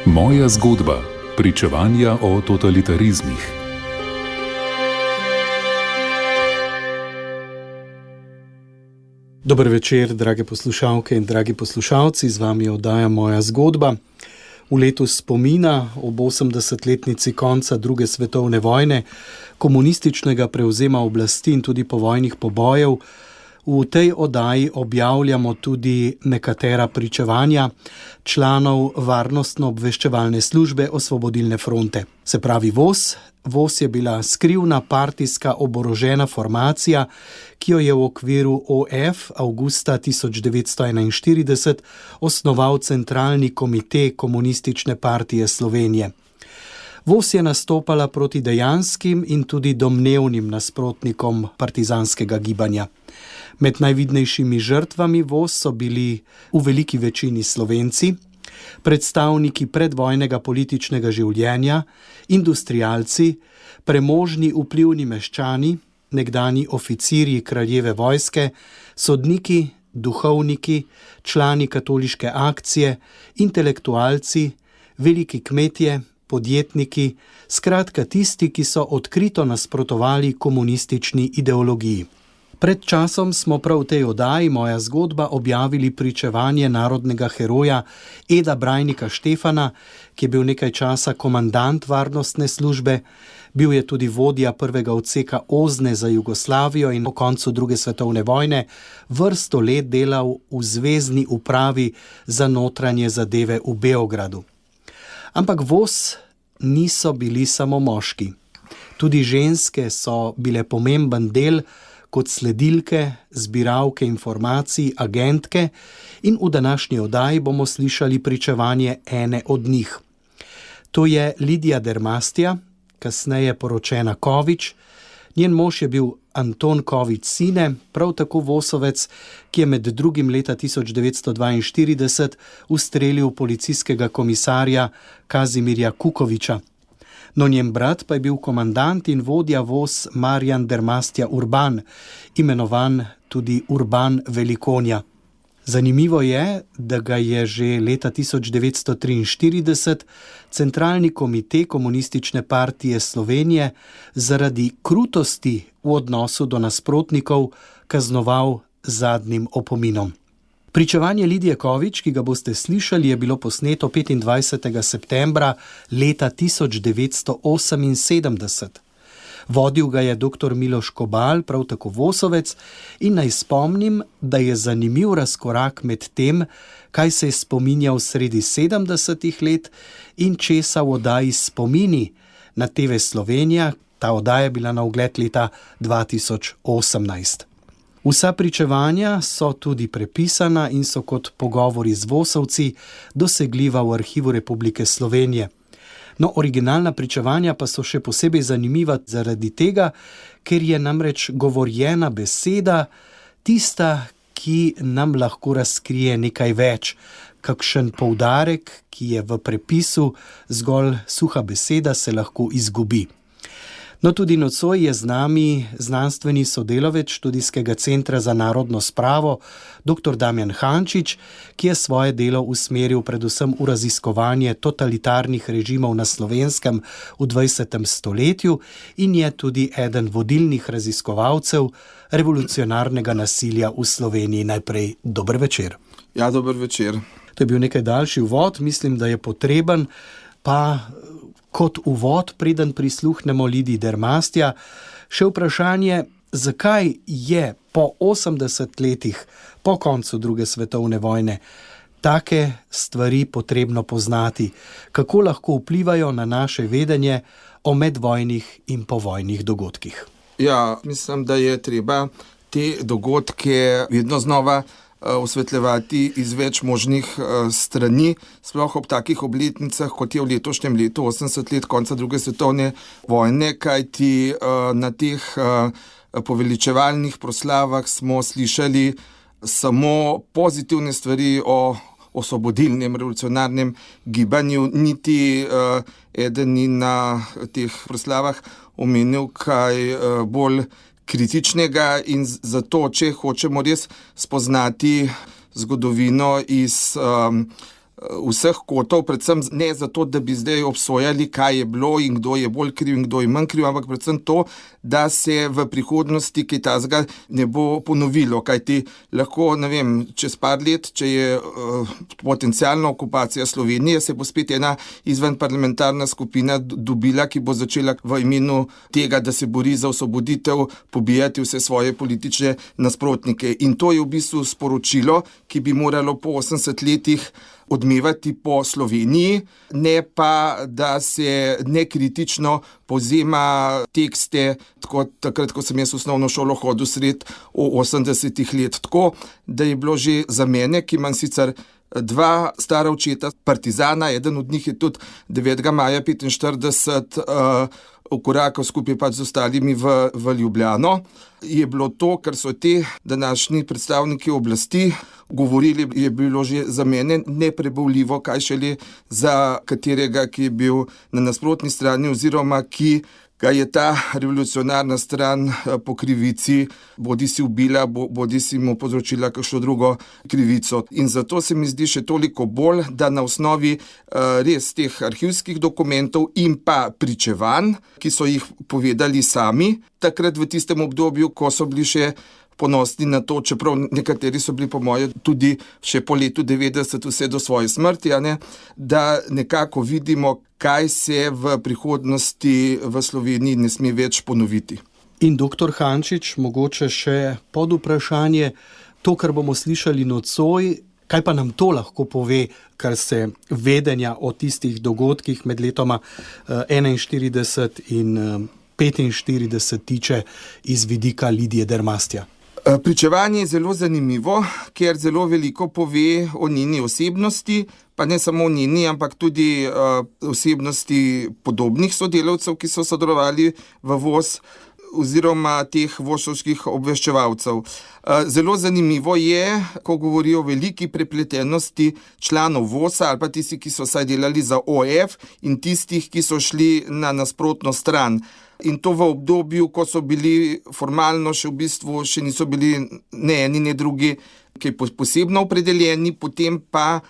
Moja zgodba. Pričevanja o totalitarizmih. Dober večer, drage poslušalke in dragi poslušalci, z vami oddaja Moja zgodba. V letu spomina ob 80-letnici konca druge svetovne vojne, komunističnega prevzema oblasti in tudi povojnih pobojev, v tej oddaji objavljamo tudi nekatera pričevanja članov Varnostno-obveščevalne službe Osvobodilne fronte. Se pravi VOS. VOS je bila skrivna partijska oborožena formacija, ki jo je v okviru OF avgusta 1941 osnoval Centralni komite Komunistične partije Slovenije. VOS je nastopala proti dejanskim in tudi domnevnim nasprotnikom partizanskega gibanja. Med najvidnejšimi žrtvami VOS so bili v veliki večini Slovenci, predstavniki predvojnega političnega življenja, industrialci, premožni vplivni meščani, nekdanji oficirji kraljeve vojske, sodniki, duhovniki, člani katoliške akcije, intelektualci, veliki kmetje, podjetniki, skratka tisti, ki so odkrito nasprotovali komunistični ideologiji. Pred časom smo prav v tej oddaji Moja zgodba objavili pričevanje narodnega heroja Eda Brajnika Štefana, ki je bil nekaj časa komandant varnostne službe, bil je tudi vodja prvega odseka OZNE za Jugoslavijo in po koncu druge svetovne vojne vrsto let delal v zvezni upravi za notranje zadeve v Beogradu. Ampak VOS niso bili samo moški. Tudi ženske so bile pomemben del kot sledilke, zbiralke informacij, agentke, in v današnji oddaji bomo slišali pričevanje ene od njih. To je Lidija Dermastja, kasneje poročena Kovič. Njen mož je bil Anton Kovič Sine, prav tako VOS-ovec, ki je med drugim leta 1942 ustrelil policijskega komisarja Kazimirja Kukoviča. No, njen brat pa je bil komandant in vodja VOS Marjan Dermastja Urban, imenovan tudi Urban Velikonja. Zanimivo je, da ga je že leta 1943 Centralni komite Komunistične partije Slovenije zaradi krutosti v odnosu do nasprotnikov kaznoval z zadnjim opominom. Pričevanje Lidije Kovič, ki ga boste slišali, je bilo posneto 25. septembra leta 1978. Vodil ga je dr. Miloš Kobal, prav tako VOS-ovec, in naj spomnim, da je zanimiv razkorak med tem, kaj se je spominjal sredi 70. let in česa v oddaji Spomini na TV Slovenija. Ta oddaja je bila na ogled leta 2018. Vsa pričevanja so tudi prepisana in so kot pogovori z VOS-ovci dosegljiva v Arhivu Republike Slovenije. No, originalna pričevanja pa so še posebej zanimiva zaradi tega, ker je namreč govorjena beseda tista, ki nam lahko razkrije nekaj več. Kakšen poudarek, ki je v prepisu zgolj suha beseda, se lahko izgubi. No, tudi nocoj je z nami znanstveni sodelavec Študijskega centra za narodno spravo, dr. Damjan Hančič, ki je svoje delo usmeril predvsem v raziskovanje totalitarnih režimov na Slovenskem v 20. stoletju in je tudi eden vodilnih raziskovalcev revolucionarnega nasilja v Sloveniji. Najprej dober večer. Ja, dober večer. To je bil nekaj daljši uvod, mislim, da je potreben, pa kot uvod, preden prisluhnemo Lidiji Dermastja, še vprašanje, zakaj je po 80 letih po koncu druge svetovne vojne take stvari potrebno poznati, kako lahko vplivajo na naše vedenje o medvojnih in povojnih dogodkih. Ja, mislim, da je treba te dogodke vedno znova osvetljevati iz več možnih strani, sploh ob takih obletnicah, kot je v letošnjem letu 80 let konca druge svetovne vojne, kajti na teh poveličevalnih proslavah smo slišali samo pozitivne stvari o osvobodilnem revolucionarnem gibanju, niti eden ni na teh proslavah omenil kaj bolj kritičnega, in zato, če hočemo res spoznati zgodovino iz vseh kotov, predvsem ne zato, da bi zdaj obsojali, kaj je bilo in kdo je bolj kriv in kdo je manj kriv, ampak predvsem to, da se v prihodnosti kaj takega ne bo ponovilo, kajti lahko, ne vem, čez par let, če je potencialna okupacija Slovenije, se bo spet ena izvenparlamentarna skupina dobila, ki bo začela v imenu tega, da se bori za osvoboditev, pobijati vse svoje politične nasprotnike. In to je v bistvu sporočilo, ki bi moralo po 80 letih odmevati po Sloveniji, ne pa, da se nekritično povzema tekste, tako takrat, ko sem jaz v osnovno šolo hodil sred 80 let. Tako, da je bilo že za mene, ki imam sicer dva stara očeta partizana, eden od njih je tudi 9. maja 1945 vkorakal skupaj pač z ostalimi v Ljubljano, je bilo to, kar so te današnji predstavniki oblasti govorili, je bilo že za mene neprebavljivo, kaj šele za katerega, ki je bil na nasprotni strani oziroma ki ga je ta revolucionarna stran po krivici bodisi ubila, bodisi mu povzročila kakšno drugo krivico. In zato se mi zdi še toliko bolj, da na osnovi res teh arhivskih dokumentov in pa pričevanj, ki so jih povedali sami, takrat v tistem obdobju, ko so bili še ponosni na to, čeprav nekateri so bili po moje tudi še po letu 90 vse do svoje smrti, da nekako vidimo, kaj se v prihodnosti v Sloveniji ne sme več ponoviti. In doktor Hančič, mogoče še pod vprašanje, to, kar bomo slišali nocoj, kaj pa nam to lahko pove, kar se vedenja o tistih dogodkih med letoma 41 in 45 tiče iz vidika Lidije Dermastja? Pričevanje je zelo zanimivo, ker zelo veliko pove o njeni osebnosti, pa ne samo o njeni, ampak tudi osebnosti podobnih sodelavcev, ki so sodelovali v VOS oziroma teh vošovskih obveščevalcev. Zelo zanimivo je, ko govori o veliki prepletenosti članov VOS-a ali pa tisti, ki so saj delali za OF in tistih, ki so šli na nasprotno stran. In to v obdobju, ko so bili formalno še v bistvu, še niso bili ne eni, ne drugi, ki je posebno opredeljeni, potem pa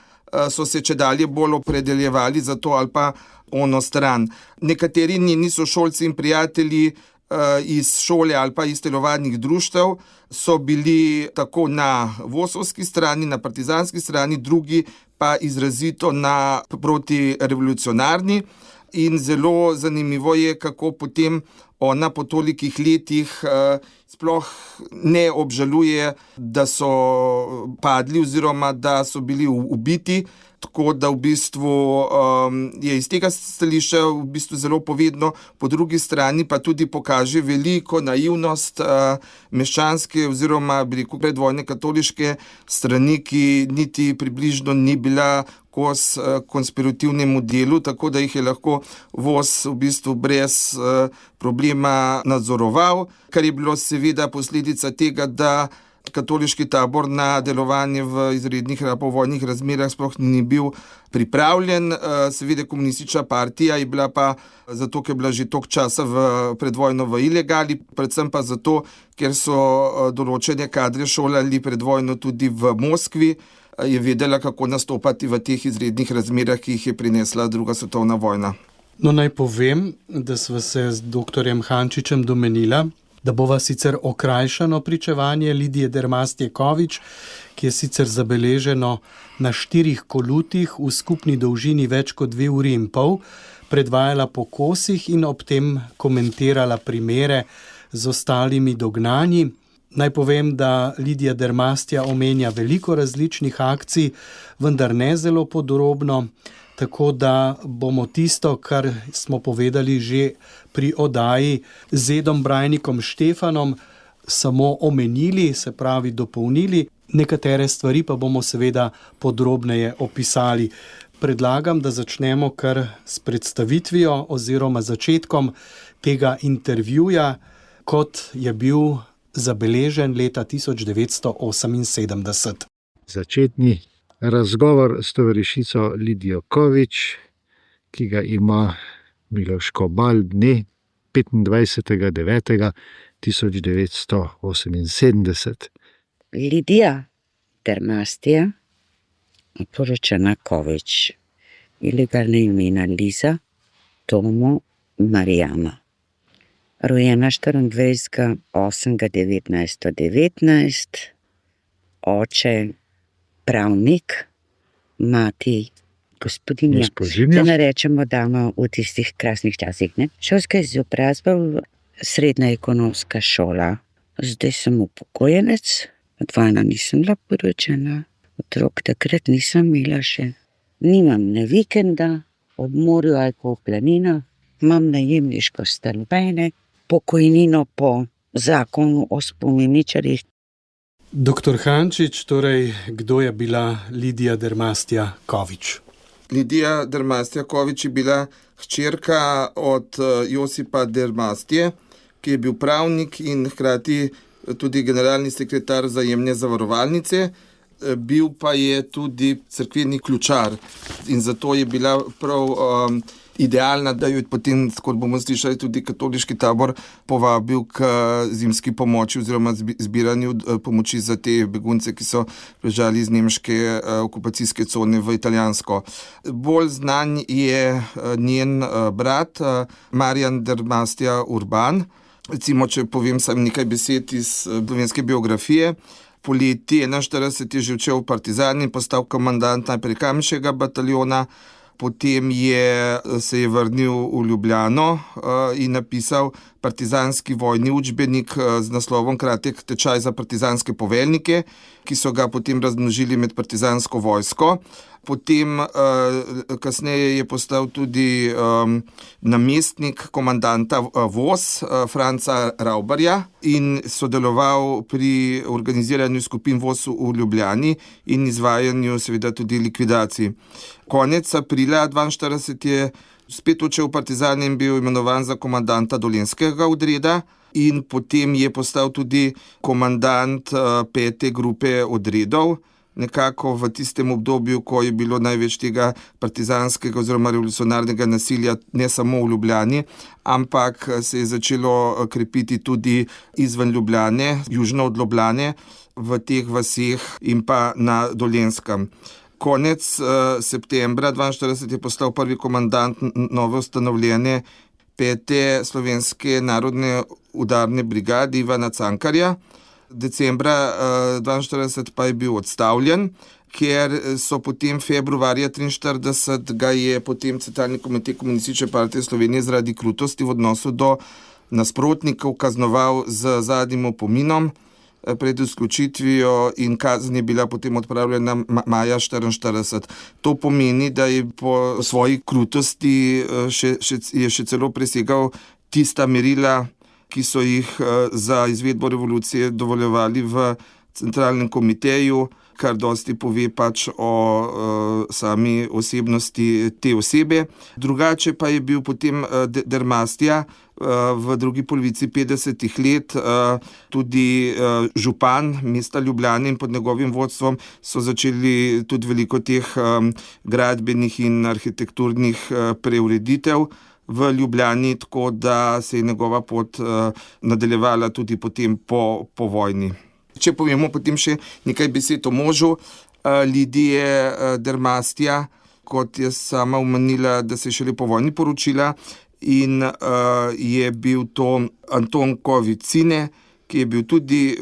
so se čedalje bolj opredeljevali za to ali pa ono stran. Nekateri njeni sošolci in prijatelji iz šole ali pa iz telovadnih društev so bili tako na vosovski strani, na partizanski strani, drugi pa izrazito na protirevolucionarni. In zelo zanimivo je, kako potem ona po tolikih letih sploh ne obžaluje, da so padli oziroma da so bili ubiti. Tako da v bistvu je iz tega stališča v bistvu zelo povedno, po drugi strani pa tudi pokaže veliko naivnost meščanske oziroma predvojne katoliške strani, ki niti približno ni bila kos konspirativnemu delu, tako da jih je lahko VOS v bistvu brez problema nadzoroval, kar je bilo seveda posledica tega, da katoliški tabor na delovanje v izrednih povojnih razmerah sploh ni bil pripravljen. Seveda komunistična partija je bila pa zato, ker je bila že toliko časa predvojno v ilegali, predvsem pa zato, ker so določene kadre šolali predvojno tudi v Moskvi, je vedela, kako nastopati v teh izrednih razmerah, ki jih je prinesla druga svetovna vojna. No, naj povem, da sva se z doktorjem Hančičem domenila, da bova sicer okrajšano pričevanje Lidije Dermastje-Kovič, ki je sicer zabeleženo na 4 kolutih v skupni dolžini več kot 2 uri in pol, predvajala po kosih in ob tem komentirala primere z ostalimi dognanji. Naj povem, da Lidija Dermastja omenja veliko različnih akcij, vendar ne zelo podrobno, tako da bomo tisto, kar smo povedali že pri oddaji z Edom Brajnikom Štefanom, samo omenili, se pravi dopolnili, nekatere stvari pa bomo seveda podrobneje opisali. Predlagam, da začnemo kar s predstavitvijo oziroma začetkom tega intervjuja, kot je bil zabeležen leta 1978. Začetni razgovor s tovarišico Lidijo Kovič, ki ga ima Miloš Kobal dne 25.9.1978. Lidija Dermastje poročena Kovič. Ilegalna imena Liza, Tomo, Marijana. Rojena 24.8.1919, oče pravnik, mati gospodinja. Gospodinja. Da ne rečemo dama v tistih krasnih časih. Ne? Šolska izobrazba, srednja ekonomska šola. Zdaj sem upokojenec, od vojna nisem bila poročena, otrok takrat nisem imela še. Nimam ne vikenda, ob morju ali po planinah, imam najemniško stanovanje, pokojnino po zakonu o spomeničarjih. Doktor Hančič, torej, kdo je bila Lidija Dermastja Kovič? Lidija Dermastja Kovič je bila hčerka od Josipa Dermastje, ki je bil pravnik in hkrati tudi generalni sekretar Vzajemne zavarovalnice. Bil pa je tudi cerkveni ključar in zato je bila prav idealna, da jo je potem, kot bomo slišali, tudi katoliški tabor povabil k zimski pomoči oziroma zbiranju pomoči za te begunce, ki so bežali iz nemške okupacijske cone v italijansko. Bolj znan je njen brat Marjan Dermastja Urban. Recimo, če povem samo nekaj besed iz slovenske biografije. Poleti 41 je že odšel v partizan in postal komandant najprej Kamniškega bataljona, potem se je vrnil v Ljubljano in napisal partizanski vojni učbenik z naslovom Kratek tečaj za partizanske poveljnike, ki so ga potem razmnožili med partizansko vojsko. Potem kasneje je postal tudi namestnik komandanta VOS Franca Raubarja in sodeloval pri organiziranju skupin VOS v Ljubljani in izvajanju seveda tudi likvidacij. Konec aprila 1942 je spet odšel v partizan in bil imenovan za komandanta Dolenjskega odreda in potem je postal tudi komandant 5. grupe odredov. Nekako v tistem obdobju, ko je bilo največ tega partizanskega oziroma revolucionarnega nasilja, ne samo v Ljubljani, ampak se je začelo krepiti tudi izven Ljubljane, južno od Ljubljane, v teh vaseh in pa na Dolenjskem. Konec septembra 1942 je postal prvi komandant nove ustanovljene 5. slovenske narodne udarne brigade Ivana Cankarja. Decembra 1942 pa je bil odstavljen, ker so potem februarja 1943 ga je potem Centralni komitej Komunistične partije Slovenije zaradi krutosti v odnosu do nasprotnikov kaznoval z zadnjim opominom pred izključitvijo in kazen je bila potem odpravljena maja 1944. To pomeni, da je po svoji krutosti še celo presegal tista merila, ki so jih za izvedbo revolucije dovoljevali v Centralnem komiteju, kar dosti pove pač o sami osebnosti te osebe. Drugače pa je bil potem Dermastja v drugi polovici 50. let tudi župan mesta Ljubljane in pod njegovim vodstvom so začeli tudi veliko teh gradbenih in arhitekturnih preureditev v Ljubljani, tako da se je njegova pot nadaljevala tudi potem po vojni. Če povemo potem še nekaj besed o možu Lidije Dermastja, kot je sama omenila, da se je šele po vojni poročila in je bil to Anton Kovič Cine, ki je bil tudi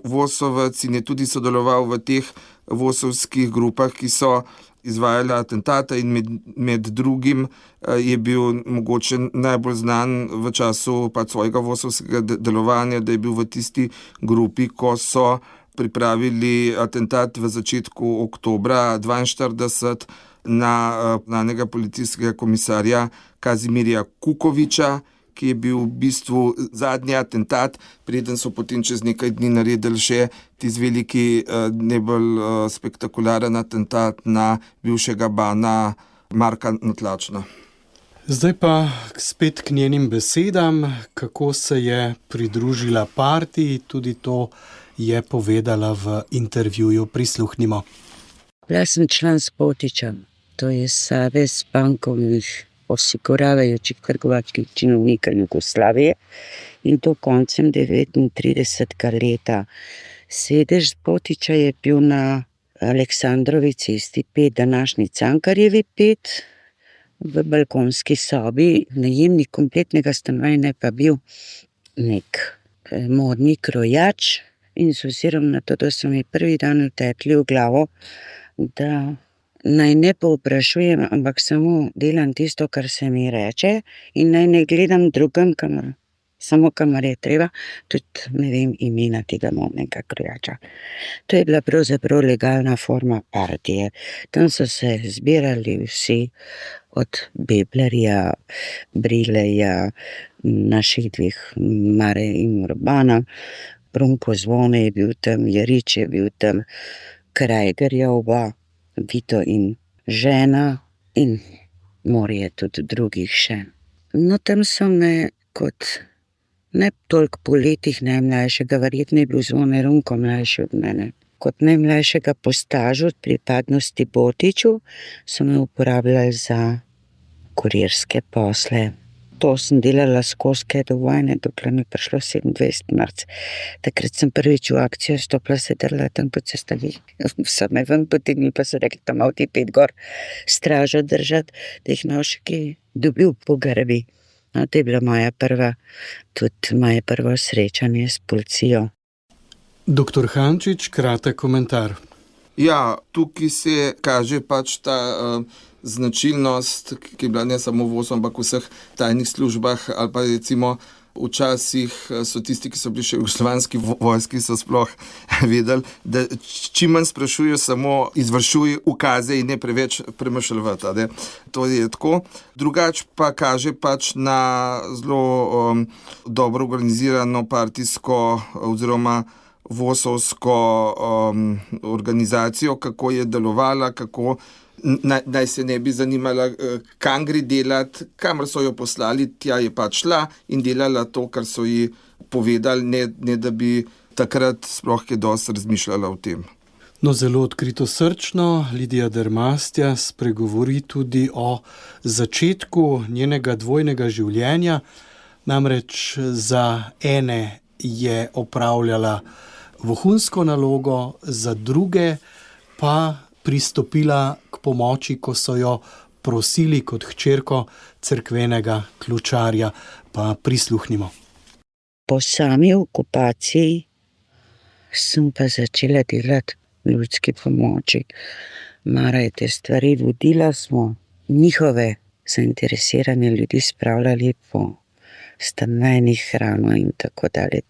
vosovec in je tudi sodeloval v teh vosovskih grupah, ki so izvajali atentate in med drugim je bil mogoče najbolj znan v času svojega vosovskega delovanja, da je bil v tisti grupi, ko so pripravili atentat v začetku oktobra 1942 na znanega policijskega komisarja Kazimirja Kukoviča, ki je bil v bistvu zadnji atentat, preden so potem čez nekaj dni naredili še tisti veliki, najbolj spektakularen atentat na bivšega bana Marka Natlačna. Zdaj pa spet k njenim besedam, kako se je pridružila partiji, tudi to je povedala v intervjuju, prisluhnimo. Bila sem član Spotiča, to je Savez bankovnih osiguravajočih trgovačkih činovnikov Jugoslavije in to koncem 39. leta. Sedež Spotiča je bil na Aleksandrovi cesti 5, današnji Cankarjevi 5, v balkonski sobi. Najemnik kompletnega stanovanja pa bil nek modni krojač in z ozirom na to, da so mi prvi dan vtekli v glavo, da naj ne povprašujem, ampak samo delam tisto, kar se mi reče, in naj ne gledam drugam, samo kamor je treba, tudi ne vem imena tega modnega krojača. To je bila pravzaprav legalna forma partije. Tam so se zbirali vsi, od Beblerja, Brileja, naših dveh, Mare in Urbana. Brunko Zvone je bil tam, Jerič je bil tam, Krajgerja oba, Vito in žena in morje tudi drugih še. No, tam so me kot ne toliko po letih najmlajšega, verjetno je bil Zvone Runko mlajši od mene, kot najmlajšega po stažu pripadnosti Botiču, so me uporabljali za kurirske posle. To sem delala skozi kaj do vojne, dokler mi je prišlo 27 marc. Takrat sem prvič v akcijo stopila, se drla tam po cestavi. So me ven potegnili, pa so rekli, tam malo ti 5 gor stražo držati, da jih ne boš kaj dobil po grbi. No, to je bila moje prvo srečanje s policijo. Doktor Hančič, kratek komentar. Ja, tukaj se kaže pač ta značilnost, ki je bila ne samo v VOS, ampak v vseh tajnih službah, ali pa recimo včasih so tisti, ki so bili še v jugoslovanski vojski, so sploh vedeli, da čim manj sprašujejo, samo izvršuj ukaze in ne preveč premišljati. To je tako. Drugač pa kaže pač na zelo dobro organizirano partijsko oziroma VOS-ovsko organizacijo, kako je delovala, kako naj se ne bi zanimala, kam gre delati, kamor so jo poslali, tja je pač šla in delala to, kar so ji povedali, ne da bi takrat sploh kaj dosti razmišljala o tem. No, zelo odkrito srčno Lidija Dermastja spregovori tudi o začetku njenega dvojnega življenja, namreč za ene je opravljala vohunsko nalogo, za druge pa pristopila k pomoči, ko so jo prosili kot hčerko cerkvenega ključarja. Pa prisluhnimo. Po sami okupaciji sem pa začela delati v ljudski pomoči. Mara je te stvari vodila, smo njihove zainteresirane ljudi spravljali po stanovanjih, hrano in tako dalje.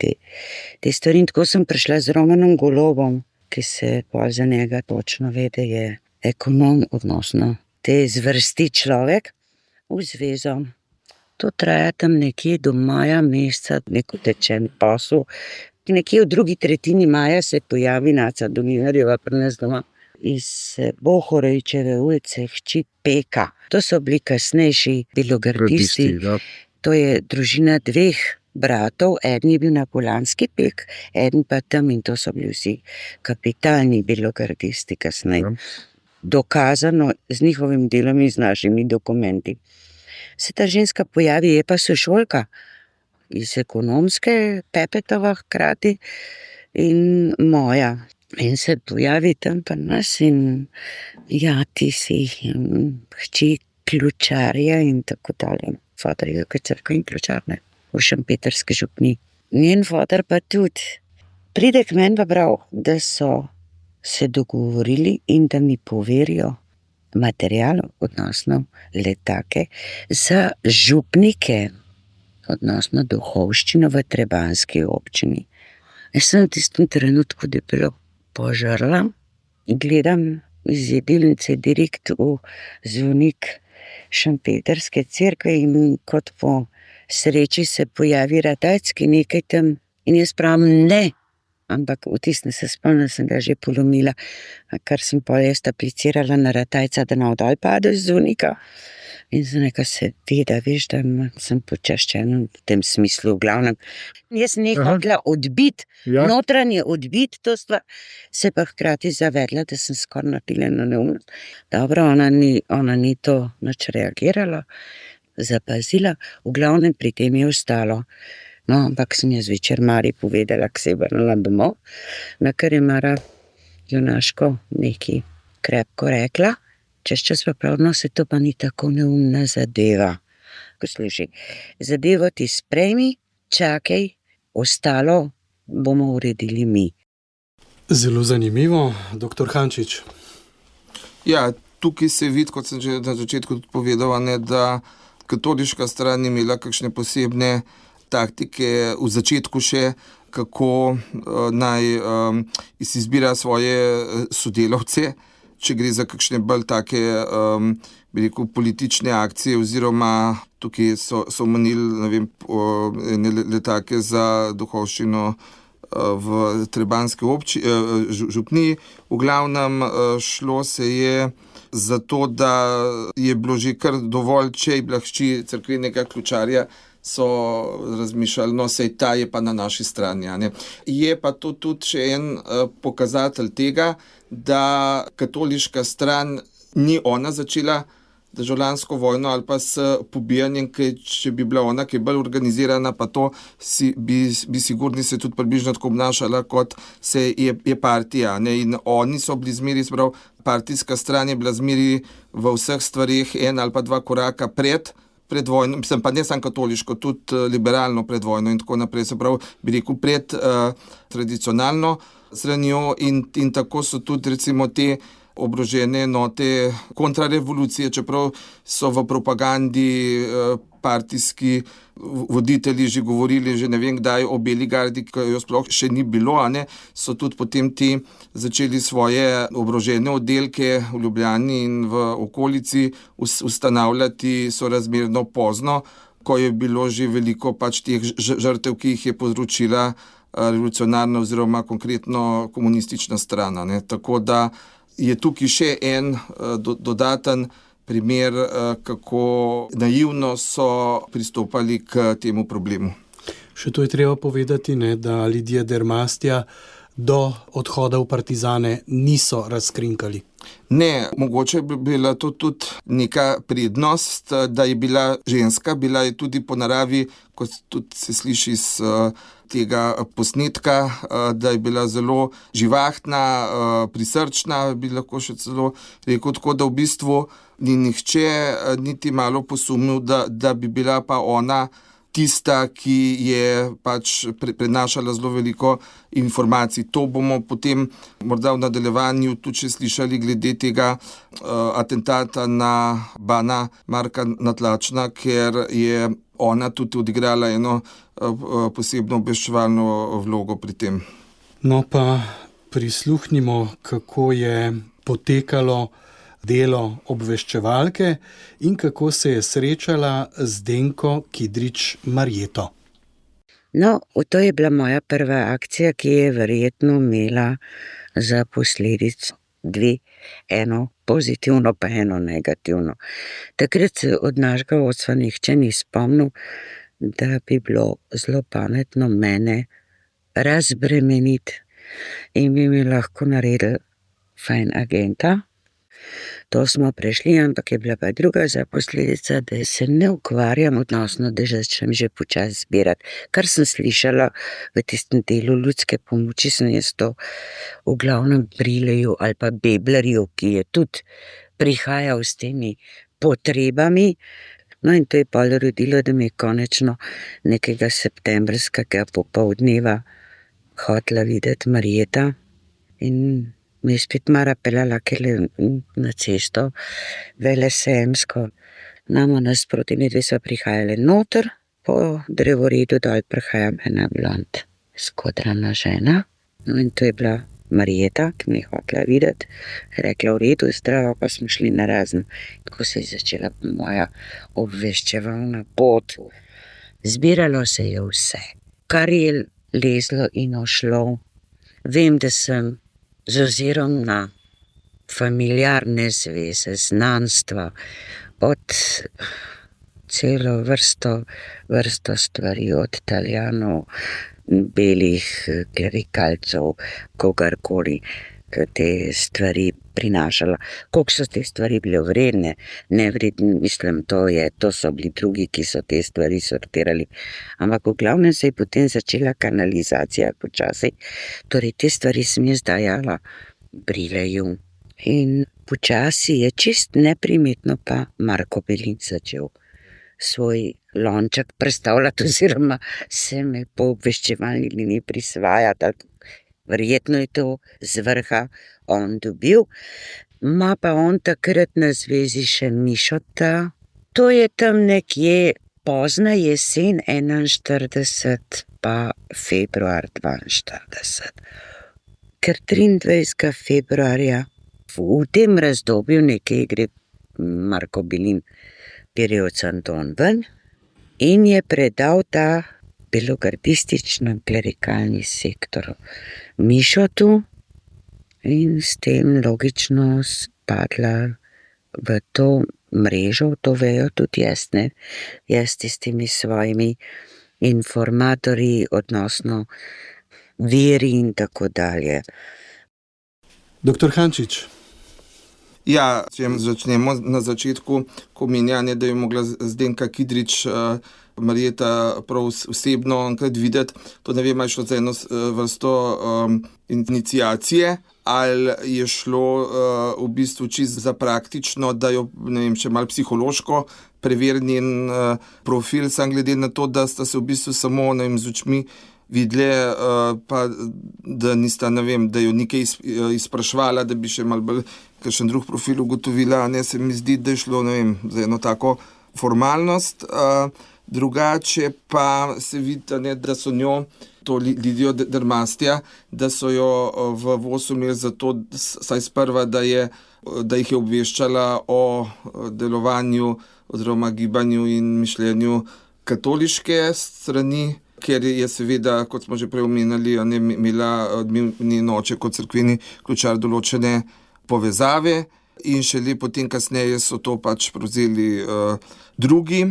Te stvari. In tako sem prišla z Romanom Golobom, ki se pa za njega točno ve, da je ekonom, odnosno te zvrsti človek, v zvezo. To traja tam nekje do maja meseca, neko tečen posel. Nekje v drugi tretjini maja se pojavi Naca Dominarjeva pri nas doma iz Bohorovičeve ulice, hči Peka. To so bili kasnejši belogardisti. To je družina dveh bratov, eden je bil napoleonski Pek, eden pa tam, in to so bili vsi kapitalni belogardisti kasneje. Dokazano z njihovim delom in z našimi dokumenti. Se ta ženska pojavi, je pa sošolka iz ekonomske, Pepetova hkrati in moja. In se pojavi tam pa nas in ja, ti si hči ključarja in tako dalje. Fotor je kot cerkev in ključarne v šempetrski župni. Njen fotor pa tudi pride k meni pa prav, da so se dogovorili in da mi poverijo material, odnosno letake, za župnike, odnosno duhovščino v Trebanjski občini. Jaz sem v tistem trenutku debelo požrla in gledam iz jedilnice direkt v zvonik šempetrske cerkve in kot po sreči se pojavi Ratajc, nekaj tam, in jaz pravim ne, ampak v tistem se spomnim, sem ga že polomila, kar sem pol jaz aplicirala na Ratajca, da na dol pade z zvonika. In za nekaj se ve, da veš, da sem počaščena v tem smislu, v glavnem. Jaz sem hotela odbiti, notranje odbiti to stvar, se pa hkrati zavedla, da sem skoraj naredila neumnost. Dobro, ona ni to nič reagirala, zapazila, v glavnem pri tem je ostalo. No, ampak sem jaz večer Mari povedala, ko se je vrnila domov, na kar je Mara junaško nekaj krepko rekla, čez čas pa prav, no, se to pa ni tako neumna zadeva. Poslušaj, zadevo ti sprejmi, čakaj, ostalo bomo uredili mi. Zelo zanimivo, doktor Hančič. Ja, tukaj se vidi, kot sem že na začetku tudi povedal, ne, da katoliška stran je imela kakšne posebne taktike v začetku še, kako naj izbira svoje sodelavce, če gre za kakšne bolj take, bi rekel, politične akcije, oziroma tukaj so omenili, ne vem, letake za duhovščino v trebanjski župniji. V glavnem šlo se je za to, da je bilo že kar dovolj, če je bila hči cerkvenega ključarja, so razmišljali, no, sej ta je pa na naši strani. Ne. Je pa to tudi še en pokazatelj tega, da katoliška stran ni ona začela državljansko vojno ali pa s pobijanjem, ker če bi bila ona, ki je bolj organizirana, pa to bi sigurno se tudi približno tako obnašala, kot se je partija. Ne? In oni so bili zmeri, sprav, partijska stran je bila zmeri v vseh stvarih en ali pa dva koraka pred vojno, mislim pa ne samo katoliško, tudi liberalno pred vojno in tako naprej, se pravi, bi rekel, pred tradicionalno stranjo in tako so tudi recimo te oborožene enote kontrarevolucije, čeprav so v propagandi partijski voditelji že govorili, že ne vem kdaj, o Beli gardi, ki jo sploh še ni bilo, a ne, so tudi potem ti začeli svoje oborožene oddelke v Ljubljani in v okolici ustanavljati sorazmerno pozno, ko je bilo že veliko pač teh žrtev, ki jih je povzročila revolucionarna oziroma konkretno komunistična strana. Ne. Tako da je tukaj še en dodaten primer, kako naivno so pristopali k temu problemu. Še to je treba povedati, ne, da Lidija Dermastja do odhoda v partizane niso razkrinkali. Ne, mogoče bi bila to tudi neka prednost, da je bila ženska, bila je tudi po naravi, kot tudi se sliši iz tega posnetka, da je bila zelo živahna, prisrčna, bi lahko še celo rekel, tako da v bistvu ni nihče niti malo posumil, da bi bila pa ona tista, ki je pač prenašala zelo veliko informacij. To bomo potem morda v nadaljevanju tudi še slišali glede tega atentata na Bana Marka Natlačna, ker je ona tudi odigrala eno posebno obveščevalno vlogo pri tem. No pa prisluhnimo, kako je potekalo delo obveščevalke in kako se je srečala z Zdenko Kidrič Marjeto. No, to je bila moja prva akcija, ki je verjetno imela za posledico dve, eno pozitivno pa eno negativno. Takrat se od našega vodstva nihče ni spomnil, da bi bilo zelo pametno mene razbremeniti in bi mi lahko naredili fajn agenta. To smo prešli, ampak je bila pa druga za posledica, da se ne ukvarjam odnosno, da začnem že počasi zbirati. Kar sem slišala v tistem delu ljudske pomoči, sem jaz to v glavnem Brileju ali pa Beblerju, ki je tudi prihajal s temi potrebami. No in to je pol rodilo, da mi je konečno nekega septembrskega popoldneva hotela videti Marjeta in me je spet Mara peljala na cesto, Velesejemsko. Nama nasproti, mi dve sva prihajali noter, po drevoredu dol prihajam ena blond, skodrana žena. No in to je bila Marjeta, ki me je hotela videti. Rekla, v redu, zdravo, pa smo šli na razen. Tako se je začela moja obveščevalna pot. Zbiralo se je vse, kar je lezlo in ošlo. Vem, da sem z ozirom na familiarne zveze, znanstva, od celo vrsto stvari, od Italijanov, belih klerikalcev, kogarkoli, ki te stvari prinašala. Koliko so te stvari bile vredne, nevredne, mislim, to so bili drugi, ki so te stvari sortirali. Ampak v glavnem se je potem začela kanalizacija počasi. Torej, te stvari sem jaz dajala brileju. In počasi je čist neprimetno pa Marko Belin začel svoj lonček prestavljati oziroma se me po obveščevalni liniji prisvajati. Verjetno je to z vrha on dobil. Ma pa on takrat na zvezi še Mišota. To je tam nekje pozna jesen 41 pa februar 42. Ker 23. februarja v tem razdobju nekaj gre Marko Belin Pirjevec Anton ven in je predal ta belogardistično-klerikalni sektor Mišotu in s tem logično spadla v to mrežo, to vejo tudi jaz, ne? Jaz s temi svojimi informatorji, odnosno viri in tako dalje. Doktor Hančič. Ja, če začnemo na začetku, ko menjanje, da je mogla Zdenka Kidrič Marjeta prav osebno enkrat videti, to ne vem, ali je šlo za eno vrsto iniciacije, ali je šlo v bistvu čisto za praktično, da jo, ne vem, še malo psihološko preveri njen profil, sam glede na to, da sta se v bistvu samo, ne vem, z očmi videli, pa da nista, ne vem, da jo nekaj izprašvala, da bi še malo bolj kakšen drug profil ugotovila, ne, se mi zdi, da je šlo, ne vem, za eno tako formalnost. Drugače pa se vidi, ne, da so njo, to Lidijo Dermastja, da so jo v vozu imeli zato, saj sprva, da jih je obveščala o delovanju oziroma gibanju in mišljenju katoliške strani, ker je seveda, kot smo že prej omenjali, imela njen oče kot cerkveni ključar določene povezave in šele potem kasneje so to pač prevzeli drugi.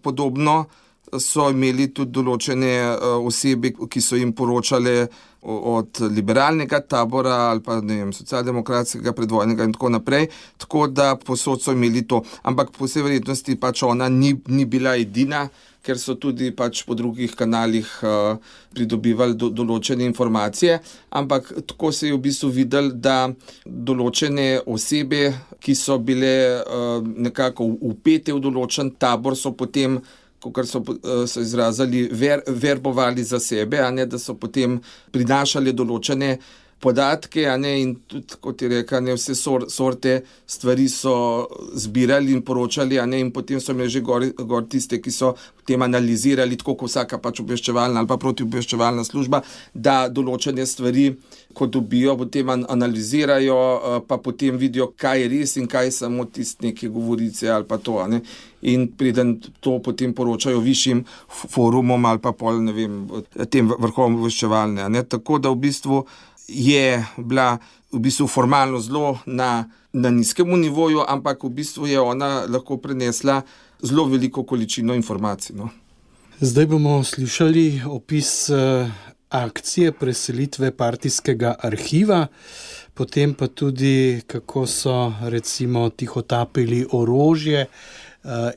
Podobno so imeli tudi določene osebe, ki so jim poročale od liberalnega tabora ali pa, ne vem, socialdemokratskega predvojnega in tako naprej, tako da posod so imeli to. Ampak po vsej verjetnosti pač ona ni bila edina, ker so tudi pač po drugih kanalih pridobivali določene informacije, ampak tako se je v bistvu videli, da določene osebe, ki so bile nekako vpete v določen tabor, so potem, kakor so se izrazili, verbovali za sebe, a ne, da so potem prinašali določene podatke, a ne, in tudi, kot je rekel, ne, vse sorte stvari so zbirali in poročali, a ne, in potem so imeli že gor tiste, ki so potem analizirali, tako kot vsaka pač obveščevalna ali pa protiobveščevalna služba, da določene stvari, ko dobijo, potem analizirajo, pa potem vidijo, kaj je res in kaj samo tiste neke govorice ali pa to, a ne. In preden to potem poročajo višjim forumom ali pa pol, ne vem, tem vrhovom obveščevalne, a ne. Tako da v bistvu je bila v bistvu formalno zelo na nizkemu nivoju, ampak v bistvu je ona lahko prenesla zelo veliko količino informacij, no. Zdaj bomo slišali opis akcije preselitve partijskega arhiva, potem pa tudi, kako so recimo tihotapili orožje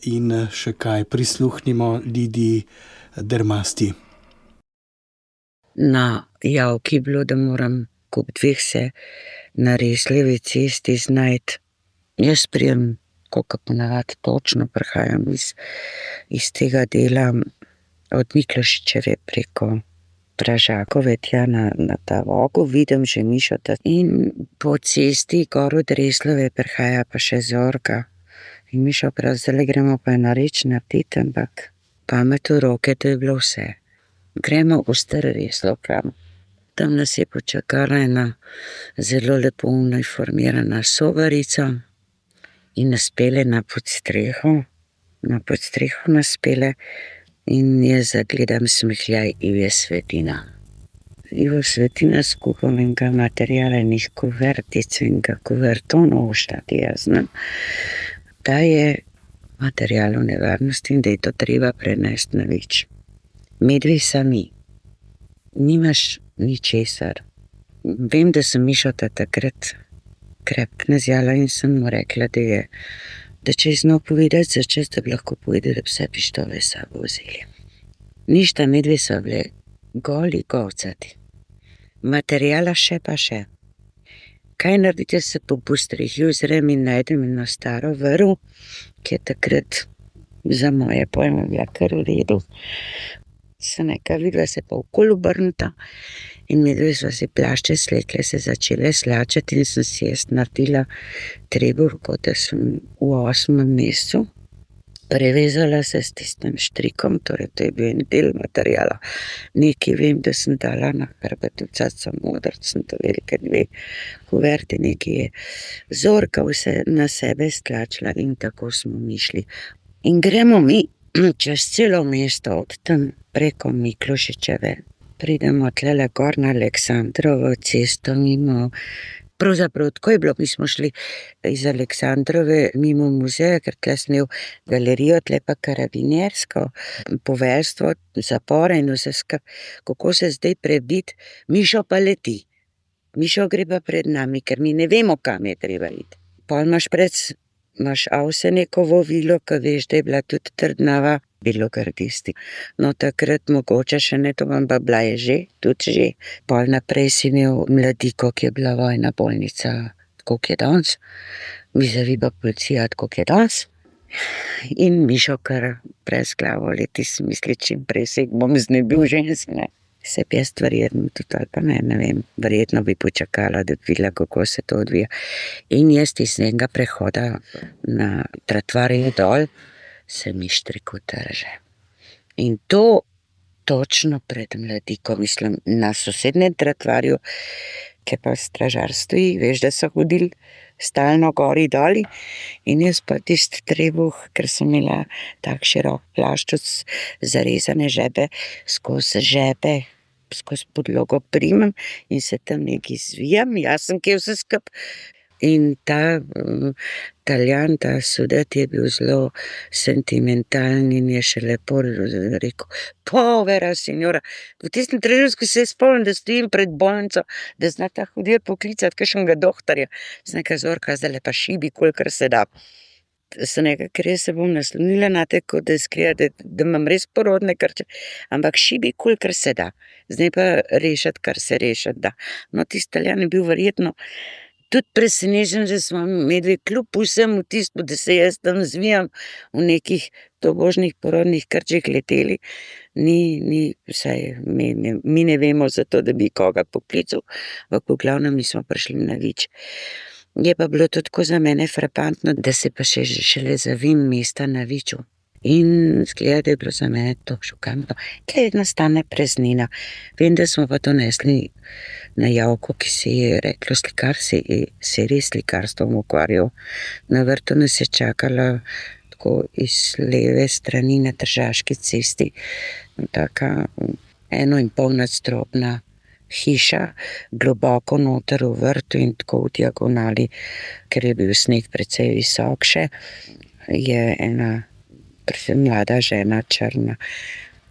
in še kaj. Prisluhnimo Lidiji Dermasti. Na javki je bilo, da moram kup dveh se na Resljevi cesti znajti. Jaz prijem, koliko ponavadi točno prihajam iz tega dela od Miklošičeve preko Pražakove tja na ta vogu, vidim že Mišota in po cesti gor od Resljeve prihaja pa še Zorka. In Mišo prav, zdaj gremo pa eno reč narediti, ampak pamet v roke, to je bilo vse. Gremo v Star Resljev kam. Tam nas je počakala ena zelo lepo uniformirana sobarica in nas pele na podstreho. Na podstreho nas pele in jaz zagledam smehljaj Ive Svetina. Ivo Svetina skupam enega materijala, enih kuvertic, enega kuvertonov štati, jaz znam, da je material v nevarnosti in da je to treba prenesti na več. Medve sami. Nimaš ničesar. Vem, da sem Mišota takrat krepko nazjala in sem mu rekla, da če je znal povedati za čas, da bi lahko povedal, da bi vse pištole s sabo vzeli. Ništa, medve so bile goli govcati. Materijala še pa še. kaj narediti, jaz se po postrehi ozrem in najdem eno staro vrv, ki je takrat za moje pojme bila kar v redu. Se neka vidva se pa okoli obrneta in midve sva si plašče slekle, se začele slačati in sem si jaz naredila trebuh, kot da sem v 8. mesecu. Prevezala se s tistim štrikom, torej to je bil en del materiala. Nekaj vem, da sem dala na hrbet vcaca modrc, sem to velike 2 kuverte, nekaj je vzorka vse na sebe stlačila in tako smo mi šli. In gremo mi čez celo mesto od tam preko Miklošičeve. Pridemo tlele gor na Aleksandrovo cesto mimo. Pravzaprav tako je bilo, mi smo šli iz Aleksandrove mimo muzeja, ker tle sem imel galerijo, tle pa karabinjersko poveljstvo, zapore in vse kako se zdaj prebiti. Mišo pa leti. Mišo gre pa pred nami, ker mi ne vemo, kam je treba iti. Pol imaš Avsenikovo vilo, ki veš, da je bila tudi trdnava, belogardisti. No, takrat mogoče še ne, to vam pa bila je že, tudi že. Pol naprej si imel Mladiko, ki je bila vojna bolnica, tako je danes. Vizavi pa policija, tako je danes. In Mišo kar brez glavo leti, si misli, čim prej se bom znebil žensk, ne. Se bi jaz verjetno tudi, ali pa ne vem, verjetno bi počakala, da bi videla, kako se to odvija. In jaz iz enega prehoda na Tratvarje dol se mi štrik utrže. In to točno pred Mladiko, mislim, na sosednjem Tratvarju, ki pa stražar stoji, veš, da so hodili stalno gori doli in jaz pa tisti trebuh, ker sem imela tak širok plašč, zarezane žebe, skozi podlogo primem in se tam nekaj zvijam, jaz sem kje vse skup. In ta Italijan, ta Sudet je bil zelo sentimentalen in je še lepo rekel: povera, signora. V tistem trenutku se spomnim, da stojim pred bolnico, da znata hoditi poklicati kakšnega doktorja. Z neka Zorka, zdajle pa šibi, kolikor se da. Se nekaj, ker jaz se bom naslonila na te, kot da izgleda, da imam res porodne krče, ampak šibi, kolikor se da. Zdaj pa rešiti, kar se rešiti da. No, tisti Italijan je bil verjetno tudi presenečen, že smo medve kljub vsemu tisto, da se jaz tam zvijam v nekih tobožnih porodnih krčih leteli. Mi ne vemo za to, da bi koga poklical, v glavnem nismo prišli na Vič. Je pa bilo to tako za mene frapantno, da se pa šele zavim mesta na Viču. In zgleda, da je bilo za mene to šokantno. Kaj nastane preznina. Vem, da smo pa to nesli na Javko, ki se je reklo slikar, se je res slikarstvom ukvarjal. Na vrtu nas je čakala tako iz leve strani na Tržaški cesti taka 1,5 nadstropna hiša, globoko noter v vrtu in tako v diagonali, ker je bil sneg precej visok še, je ena mlada žena, črna,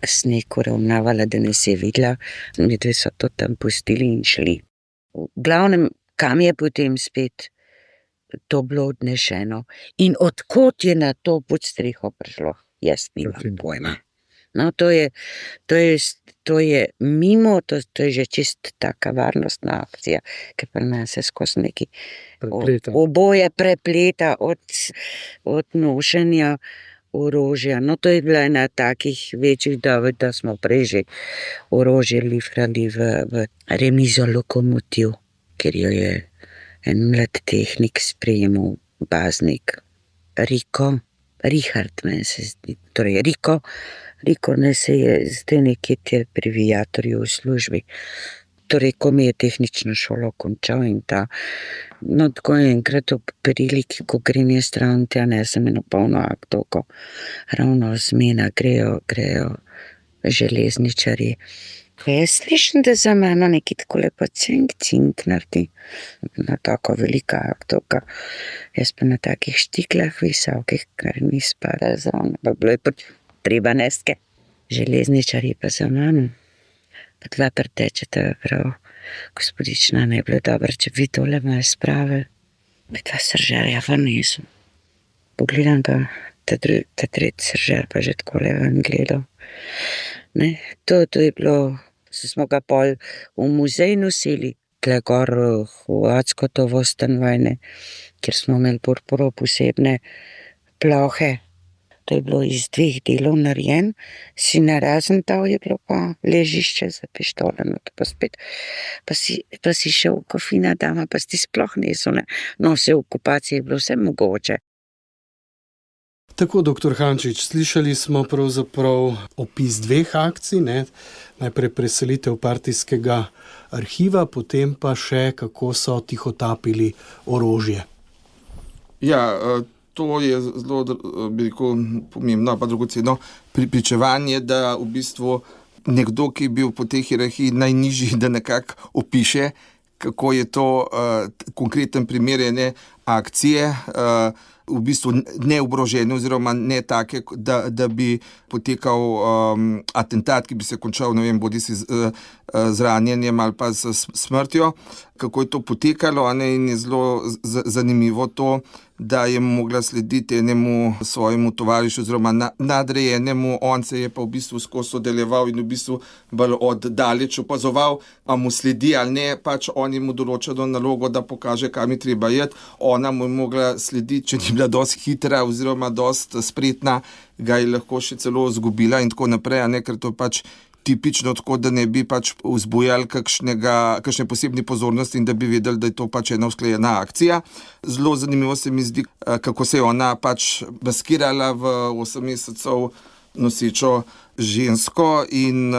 sneg uravnavala, da nas je videla. Medve so to tam pustili in šli. V glavnem, kam je potem spet to bilo odnešeno in odkot je na to podstreho prišlo, jaz nimam pojma. No, to je mimo, to je že čist taka varnostna akcija, ki pri nas se skozi neki oboje prepleta od nošenja orožja. No, to je bila ena takih večjih dovolj, da smo prej že orožje lifrali v remizo lokomotiv, ker jo je en mlad tehnik sprejemal, baznik Richard, meni se zdi, torej Riko ne se je zdaj nekje te pri Viatorju v službi. Torej, ko mi je tehnično šolo končal in no, tako enkrat ob priliki, ko grem jaz ravno tja, nesem eno polno aktovko, ravno zmena, grejo železničarji. Ko jaz slišim, da za mano neki tako lepo cink naredi, na tako velika aktovka, jaz pa na takih štiklah visokih, kar ni spada zraven, pa bilo je pa treba neske. Železničarji pa za mano. Pa 2 pretečeta, prav, gospodična, ne je bilo dobro, če bi tole malo spravili. Pa 2 seržerja pa nisem. Pogledam pa, ta tretji seržer pa že tako ven gledal. Ne, to je bilo, smo ga pol v muzej nosili, tle gor v Ackotovo stanovanje, kjer smo imeli prav posebne plohe. To je bilo iz 2 delov narejen, si narazen dal, je bilo pa ležišče za pištole, no to pa spet. Pa si šel v kofina dama, pa si ti sploh nesel, ne. No, vse v okupaciji je bilo vse mogoče. Tako, dr. Hančič, slišali smo pravzaprav opis 2 akcij, ne? Najprej preselitev partijskega arhiva, potem pa še, kako so tihotapili orožje. Ja, to je zelo, bi rekel, pomembno, pa dragoceno pričevanje, da v bistvu nekdo, ki je bil po tej hierarhiji najnižji, da nekako opiše, kako je to konkreten primer ene akcije, v bistvu neoborožene oziroma ne take, da bi potekal atentat, ki bi se končal, ne vem, bodisi z ranjenjem ali pa s smrtjo. Kako je to potekalo, in je zelo zanimivo to, da je mogla slediti enemu svojemu tovarišu oziroma nadrejenemu, on se je pa v bistvu skozi sodeloval in v bistvu bolj od daleč opazoval, a mu sledi ali ne, pač on je mu določeno nalogo, da pokaže, kam je treba iti, ona mu je mogla slediti, če ni bila dosti hitra oziroma dosti spretna, ga je lahko še celo izgubila in tako naprej, ker to pač tipično tako, da ne bi pač vzbujali kakšne posebne pozornosti in da bi vedeli, da je to pač ena usklajena akcija. Zelo zanimivo se mi zdi, kako se je ona pač maskirala v 8 mesecev nosečo žensko in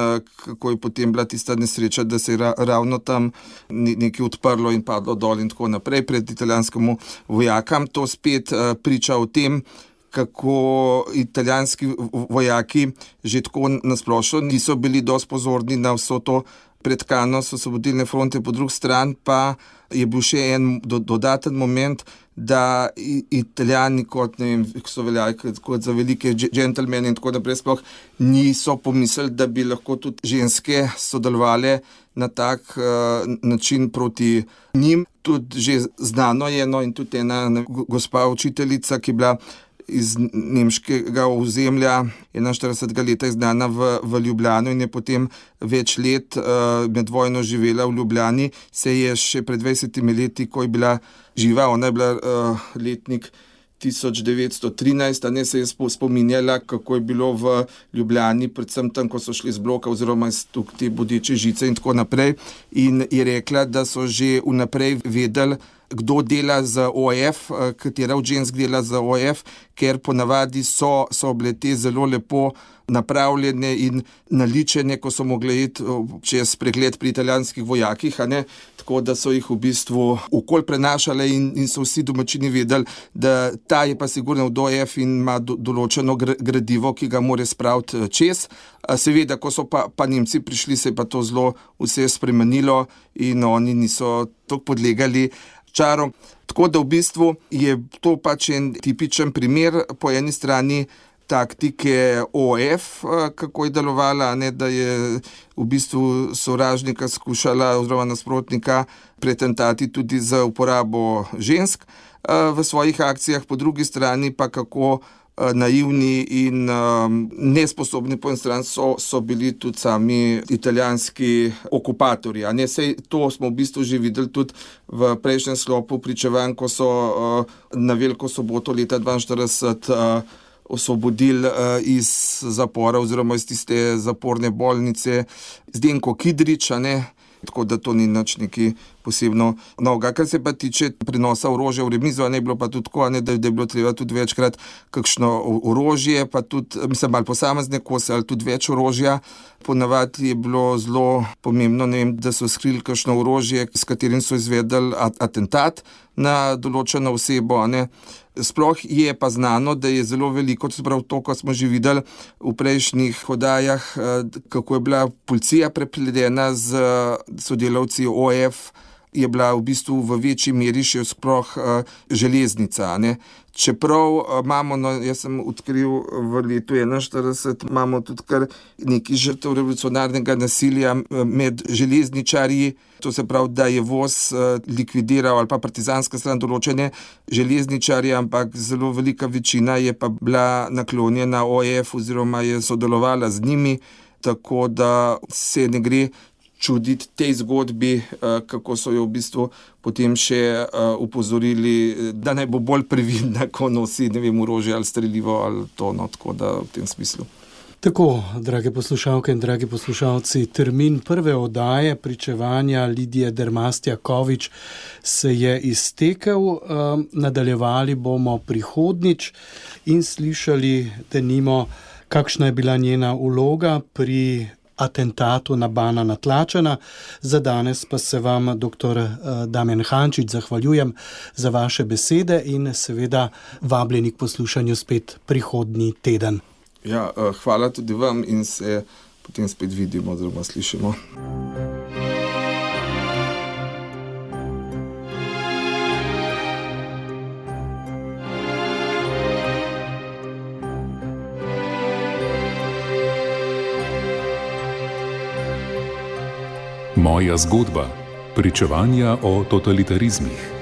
kako je potem bila tista nesreča, da se je ravno tam nekaj odprlo in padlo dol in tako naprej pred italijanskemu vojakam. To spet priča o tem, kako italijanski vojaki že tako nasplošno niso bili dosti pozorni na vso to pretkanost Osvobodilne fronte, po drugi strani pa je bil še en dodaten moment, da Italijani kot, ne vem, so veljali kot za velike džentelmene in tako naprej, sploh niso pomislili, da bi lahko tudi ženske sodelovali na tak način proti njim. Tudi že znano je, in tudi ena gospa učiteljica, ki je bila iz nemškega ozemlja 41. leta izgnana v Ljubljano in je potem več let med vojno živela v Ljubljani, se je še pred 20 leti, ko je bila živa, ona je bila letnik 1913, se je spominjala, kako je bilo v Ljubljani, predvsem tam, ko so šli z bloka oziroma iz te bodeče žice in tako naprej, in je rekla, da so že vnaprej vedeli, kdo dela za OF, katera od žensk dela za OF, ker ponavadi so bile te zelo lepo napravljene in naličene, ko so mogli iti čez pregled pri italijanskih vojakih, tako da so jih v bistvu okoli prenašale in so vsi domačini vedeli, da ta je pa sigurno od OF in ima določeno gradivo, ki ga mora spraviti čez. Seveda, ko so pa Nemci prišli, se je pa to zelo vse spremenilo in oni niso toliko podlegali čarom. Tako da v bistvu je to pač en tipičen primer po eni strani taktike OF, kako je delovala, da je v bistvu sovražnika skušala oziroma nasprotnika pretentati tudi za uporabo žensk v svojih akcijah, po drugi strani pa kako naivni in nesposobni po eni strani so bili tudi sami italijanski okupatorji. Sej to smo v bistvu že videli tudi v prejšnjem sklopu pričevanj, ko so na Veliko soboto leta 1942 osvobodili iz zapora oziroma iz tiste zaporne bolnice Zdenko Kidrič, tako da to ni nič nekaj posebno novega. Kar se pa tiče prenosa orožja v remizo, je bilo pa tudi tako, da je bilo treba tudi večkrat kakšno orožje, pa tudi, malo posamezne kose ali tudi več orožja. Ponavadi je bilo zelo pomembno, da so skrili kakšno orožje, s katerim so izvedeli atentat na določeno osebo, Sploh je pa znano, da je zelo veliko, to, ko smo že videli v prejšnjih oddajah, kako je bila policija prepletena z sodelavci OF, je bila v bistvu v večji meri še sploh železnica, Čeprav imamo, jaz sem odkril v letu 1941, imamo tudi kar nekaj žrtev revolucionarnega nasilja med železničarji, to se pravi, da je voz likvidiral ali pa partizanska stran določene železničarje, ampak zelo velika večina je pa bila naklonjena OF oziroma je sodelovala z njimi, tako da se ne gre čuditi tej zgodbi, kako so jo v bistvu potem še upozorili, da naj bo bolj previdna, ko nosi, ne vem, orožje ali strelivo ali to, no, tako da v tem smislu. Tako, drage poslušalke in dragi poslušalci, termin prve oddaje pričevanja Lidije Dermastja-Kovič se je iztekel. Nadaljevali bomo prihodnjič in slišali, denimo, kakšna je bila njena vloga pri atentatu na Bana na Tlačana. Za danes pa se vam, dr. Damjan Hančič, zahvaljujem za vaše besede in seveda vabljeni k poslušanju spet prihodnji teden. Ja, hvala tudi vam in se potem spet vidimo oziroma slišimo. Moja zgodba. Pričevanja o totalitarizmih.